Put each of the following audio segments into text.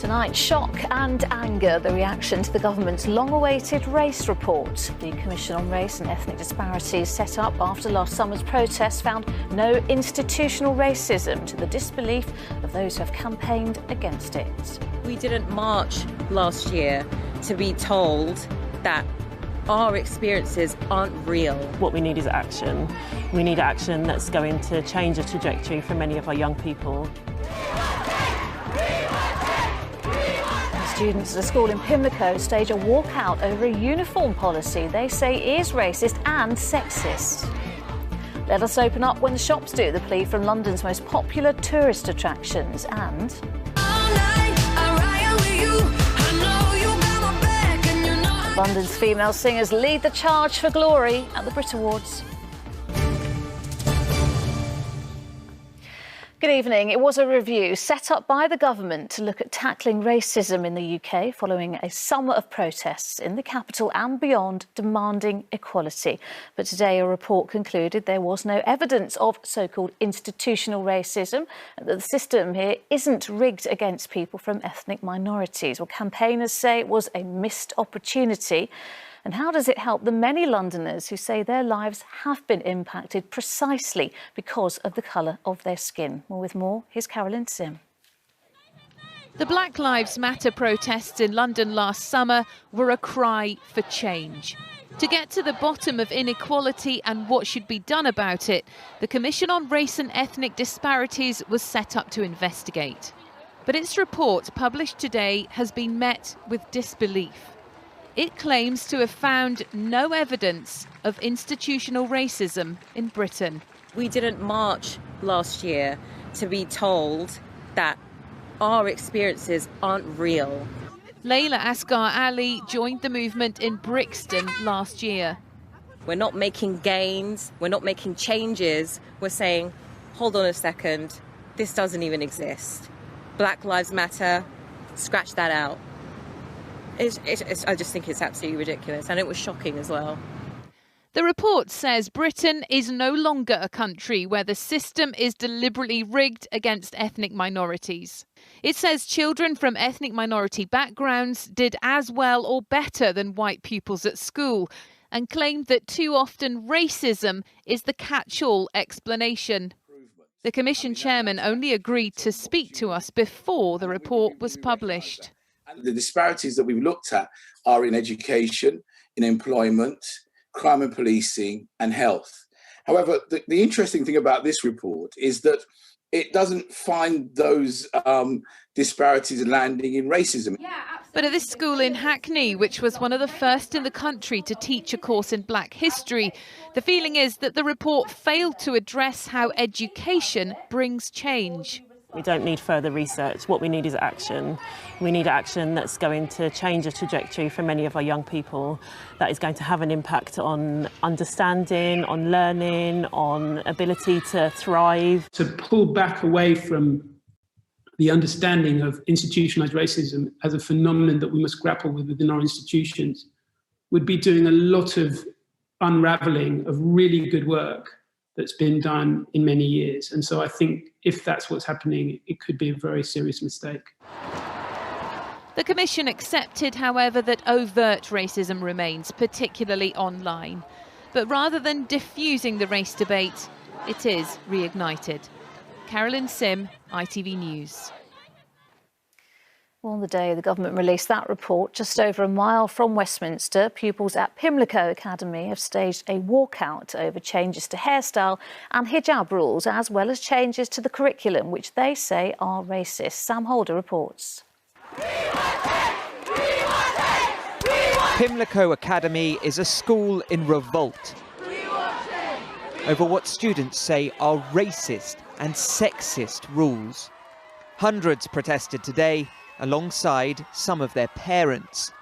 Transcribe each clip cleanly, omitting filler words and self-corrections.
Tonight, shock and anger, the reaction to the government's long-awaited race report. The Commission on Race and Ethnic Disparities, set up after last summer's protests, found no institutional racism, to the disbelief of those who have campaigned against it. We didn't march last year to be told that our experiences aren't real. What we need is action. We need action that's going to change the trajectory for many of our young people. Students at a school in Pimlico stage a walkout over a uniform policy they say is racist and sexist. Let us open up when the shops do, the plea from London's most popular tourist attractions. And London's female singers lead the charge for glory at the Brit Awards. Good evening. It was a review set up by the government to look at tackling racism in the UK following a summer of protests in the capital and beyond demanding equality. But today a report concluded there was no evidence of so-called institutional racism, and that the system here isn't rigged against people from ethnic minorities. Well, campaigners say it was a missed opportunity. And how does it help the many Londoners who say their lives have been impacted precisely because of the colour of their skin? Well, with more, here's Carolyn Sim. The Black Lives Matter protests in London last summer were a cry for change. To get to the bottom of inequality and what should be done about it, the Commission on Race and Ethnic Disparities was set up to investigate. But its report, published today, has been met with disbelief. It claims to have found no evidence of institutional racism in Britain. We didn't march last year to be told that our experiences aren't real. Layla Asghar Ali joined the movement in Brixton last year. We're not making gains, we're not making changes. We're saying, hold on a second, this doesn't even exist. Black Lives Matter, scratch that out. I just think it's absolutely ridiculous, and it was shocking as well. The report says Britain is no longer a country where the system is deliberately rigged against ethnic minorities. It says children from ethnic minority backgrounds did as well or better than white pupils at school, and claimed that too often racism is the catch-all explanation. The Commission chairman only agreed to speak to us before the report was published. The disparities that we've looked at are in education, in employment, crime and policing, and health. However, the interesting thing about this report is that it doesn't find those disparities landing in racism. But at this school in Hackney, which was one of the first in the country to teach a course in Black history, the feeling is that the report failed to address how education brings change. We don't need further research. What we need is action. We need action that's going to change the trajectory for many of our young people, that is going to have an impact on understanding, on learning, on ability to thrive. To pull back away from the understanding of institutionalised racism as a phenomenon that we must grapple with within our institutions would be doing a lot of unravelling of really good work that's been done in many years. And so I think if that's what's happening, it could be a very serious mistake. The Commission accepted, however, that overt racism remains, particularly online. But rather than diffusing the race debate, it is reignited. Carolyn Sim, ITV News. Well, on the day the government released that report, just over a mile from Westminster, pupils at Pimlico Academy have staged a walkout over changes to hairstyle and hijab rules, as well as changes to the curriculum, which they say are racist. Sam Holder reports. Pimlico Academy is a school in revolt over what students say are racist and sexist rules. Hundreds protested today, alongside some of their parents.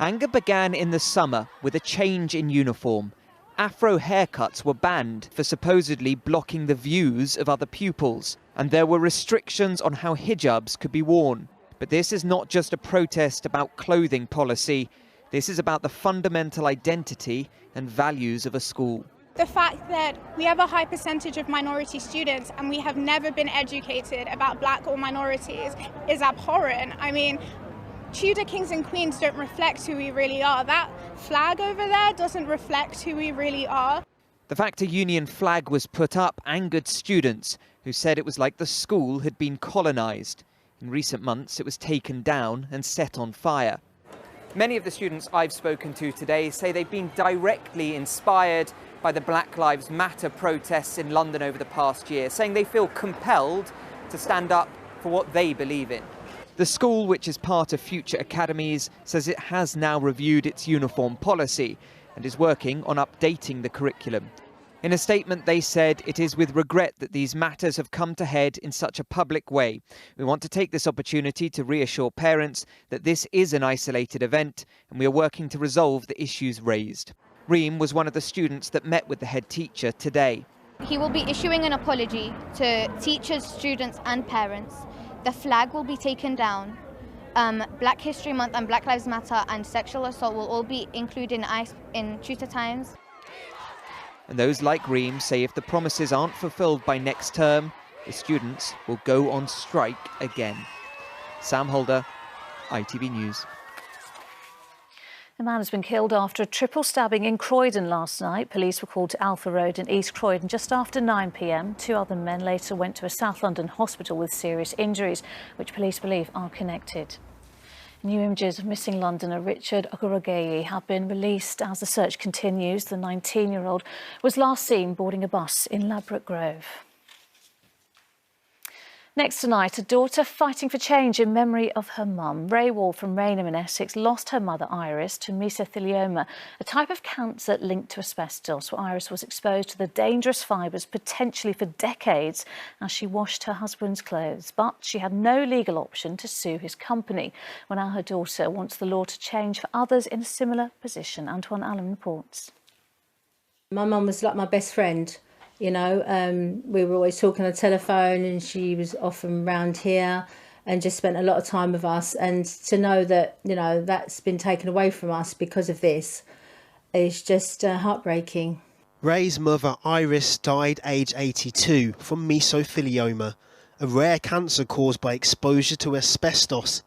Anger began in the summer with a change in uniform. Afro haircuts were banned for supposedly blocking the views of other pupils, and there were restrictions on how hijabs could be worn. But this is not just a protest about clothing policy. This is about the fundamental identity and values of a school. The fact that we have a high percentage of minority students and we have never been educated about black or minorities is abhorrent. I mean, Tudor kings and queens don't reflect who we really are. That flag over there doesn't reflect who we really are. The fact a union flag was put up angered students who said it was like the school had been colonised. In recent months, it was taken down and set on fire. Many of the students I've spoken to today say they've been directly inspired by the Black Lives Matter protests in London over the past year, saying they feel compelled to stand up for what they believe in. The school, which is part of Future Academies, says it has now reviewed its uniform policy and is working on updating the curriculum. In a statement, they said it is with regret that these matters have come to head in such a public way. We want to take this opportunity to reassure parents that this is an isolated event and we are working to resolve the issues raised. Reem was one of the students that met with the head teacher today. He will be issuing an apology to teachers, students and parents. The flag will be taken down. Black History Month and Black Lives Matter and sexual assault will all be included in tutor times. And those like Reem say if the promises aren't fulfilled by next term, the students will go on strike again. Sam Holder, ITV News. A man has been killed after a triple stabbing in Croydon last night. Police were called to Alpha Road in East Croydon just after 9 p.m. Two other men later went to a South London hospital with serious injuries, which police believe are connected. New images of missing Londoner Richard Ogorogeyi have been released as the search continues. The 19-year-old was last seen boarding a bus in Ladbroke Grove. Next tonight, a daughter fighting for change in memory of her mum. Ray Wall from Rainham in Essex lost her mother Iris to mesothelioma, a type of cancer linked to asbestos, where Iris was exposed to the dangerous fibres potentially for decades as she washed her husband's clothes. But she had no legal option to sue his company. Well, now her daughter wants the law to change for others in a similar position. Antoine Allen reports. My mum was like my best friend. You know, we were always talking on the telephone and she was often round here and just spent a lot of time with us. And to know that, you know, that's been taken away from us because of this is just heartbreaking. Ray's mother Iris died aged 82 from mesothelioma, a rare cancer caused by exposure to asbestos.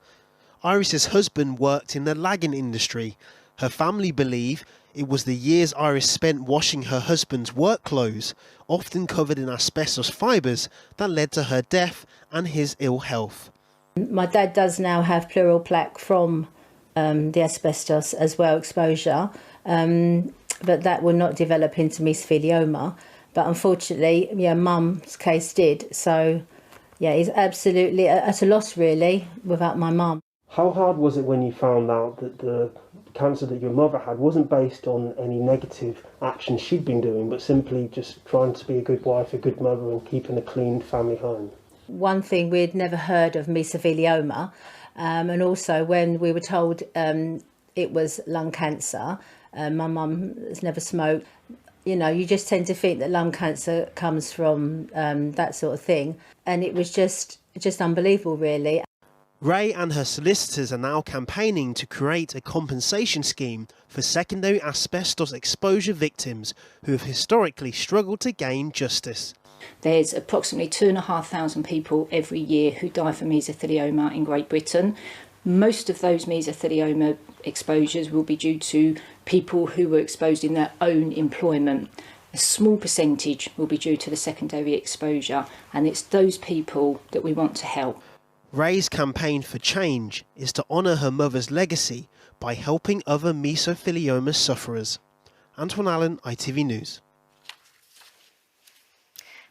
Iris's husband worked in the lagging industry. Her family believe it was the years Iris spent washing her husband's work clothes, often covered in asbestos fibres, that led to her death and his ill health. My dad does now have pleural plaque from the asbestos as well, exposure, but that will not develop into mesothelioma. But unfortunately, yeah, Mum's case did. So, yeah, he's absolutely at a loss, really, without my mum. How hard was it when you found out that the cancer that your mother had wasn't based on any negative action she'd been doing, but simply just trying to be a good wife, a good mother and keeping a clean family home? One thing, we'd never heard of mesothelioma, and also when we were told it was lung cancer, my mum has never smoked. You know, you just tend to think that lung cancer comes from that sort of thing, and it was just unbelievable, really. Ray and her solicitors are now campaigning to create a compensation scheme for secondary asbestos exposure victims who have historically struggled to gain justice. There's approximately 2,500 people every year who die from mesothelioma in Great Britain. Most of those mesothelioma exposures will be due to people who were exposed in their own employment. A small percentage will be due to the secondary exposure, and it's those people that we want to help. Ray's campaign for change is to honour her mother's legacy by helping other mesothelioma sufferers. Antoine Allen, ITV News.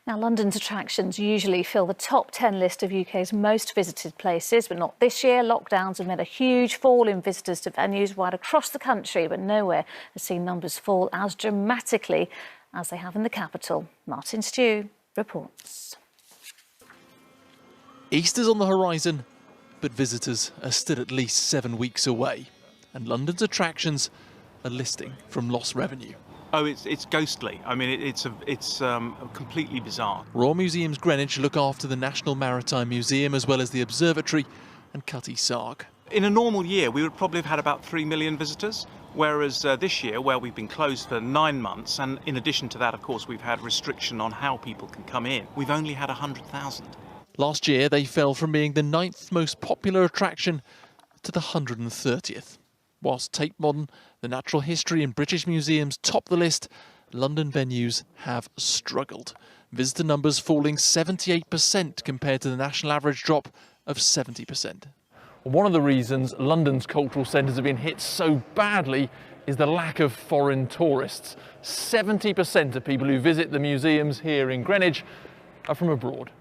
Now, London's attractions usually fill the top 10 list of UK's most visited places, but not this year. Lockdowns have meant a huge fall in visitors to venues right across the country, but nowhere has seen numbers fall as dramatically as they have in the capital. Martin Stew reports. Easter's on the horizon, but visitors are still at least 7 weeks away, and London's attractions are listing from lost revenue. Oh, it's ghostly. I mean, it's completely bizarre. Royal Museums Greenwich look after the National Maritime Museum as well as the Observatory and Cutty Sark. In a normal year, we would probably have had about 3 million visitors. Whereas this year, where we've been closed for 9 months, and in addition to that, of course, we've had restriction on how people can come in, we've only had 100,000. Last year, they fell from being the 9th most popular attraction to the 130th. Whilst Tate Modern, the Natural History and British Museums top the list, London venues have struggled. Visitor numbers falling 78% compared to the national average drop of 70%. One of the reasons London's cultural centres have been hit so badly is the lack of foreign tourists. 70% of people who visit the museums here in Greenwich are from abroad.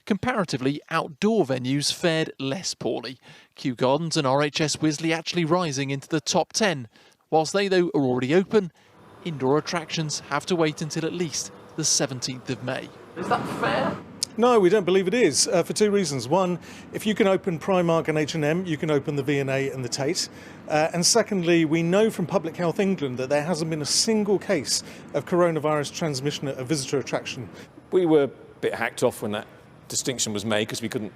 Comparatively, outdoor venues fared less poorly. Kew Gardens and RHS Wisley actually rising into the top 10. Whilst they, though, are already open, indoor attractions have to wait until at least the 17th of May. Is that fair? No, we don't believe it is, for two reasons. One, if you can open Primark and H&M, you can open the V&A and the Tate. And secondly, we know from Public Health England that there hasn't been a single case of coronavirus transmission at a visitor attraction. We were a bit hacked off when that distinction was made because we couldn't,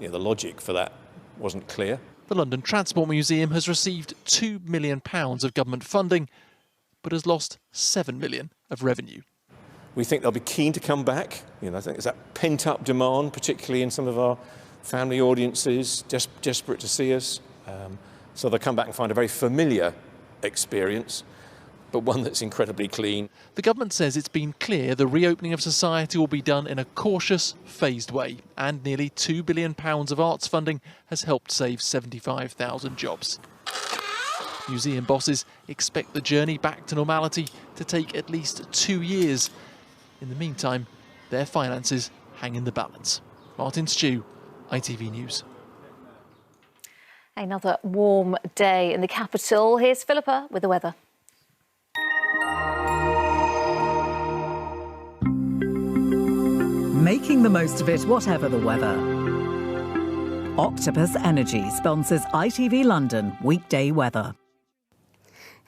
the logic for that wasn't clear. The London Transport Museum has received £2 million of government funding, but has lost £7 million of revenue. We think they'll be keen to come back. I think there's that pent-up demand, particularly in some of our family audiences, desperate to see us. So they'll come back and find a very familiar experience, but one that's incredibly clean. The government says it's been clear the reopening of society will be done in a cautious, phased way, and nearly £2 billion of arts funding has helped save 75,000 jobs. Museum bosses expect the journey back to normality to take at least 2 years. In the meantime, their finances hang in the balance. Martin Stew, ITV News. Another warm day in the capital. Here's Philippa with the weather. Making the most of it, whatever the weather. Octopus Energy sponsors ITV London weekday weather.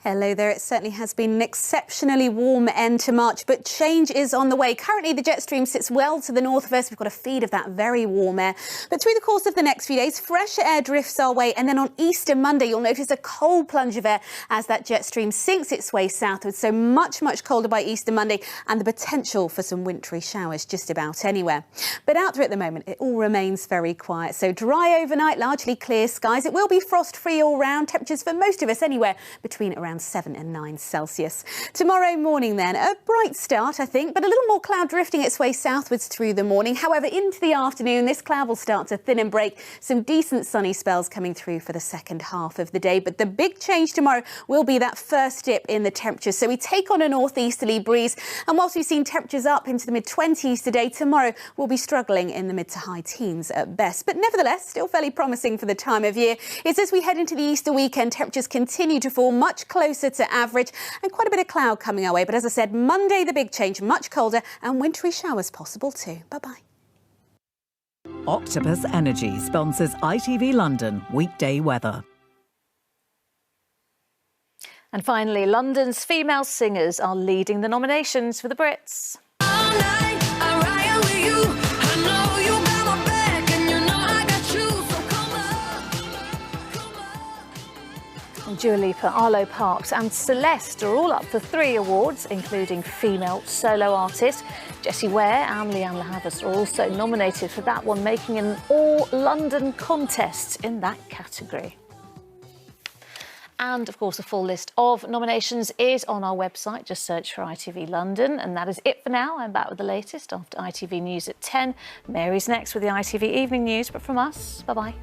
Hello there. It certainly has been an exceptionally warm end to March, but change is on the way. Currently, the jet stream sits well to the north of us. We've got a feed of that very warm air. But through the course of the next few days, fresher air drifts our way. And then on Easter Monday, you'll notice a cold plunge of air as that jet stream sinks its way southwards. So much, much colder by Easter Monday, and the potential for some wintry showers just about anywhere. But out there at the moment, it all remains very quiet. So dry overnight, largely clear skies. It will be frost-free all round. Temperatures for most of us anywhere between around 7 and 9 Celsius. Tomorrow morning then, a bright start, I think, but a little more cloud drifting its way southwards through the morning. However, into the afternoon, this cloud will start to thin and break. Some decent sunny spells coming through for the second half of the day. But the big change tomorrow will be that first dip in the temperatures. So we take on a northeasterly breeze. And whilst we've seen temperatures up into the mid-20s today, tomorrow we'll be struggling in the mid to high teens at best. But nevertheless, still fairly promising for the time of year. It's as we head into the Easter weekend, temperatures continue to fall much closer to average and quite a bit of cloud coming our way. But as I said, Monday, the big change, much colder and wintry showers possible too. Bye-bye. Octopus Energy sponsors ITV London weekday weather. And finally, London's female singers are leading the nominations for the Brits. Dua Lipa, Arlo Parks and Celeste are all up for 3 awards, including Female Solo Artist. Jessie Ware and Leanne Lahavas are also nominated for that one, making an all-London contest in that category. And, of course, a full list of nominations is on our website. Just search for ITV London. And that is it for now. I'm back with the latest after ITV News at 10. Mary's next with the ITV Evening News. But from us, bye-bye.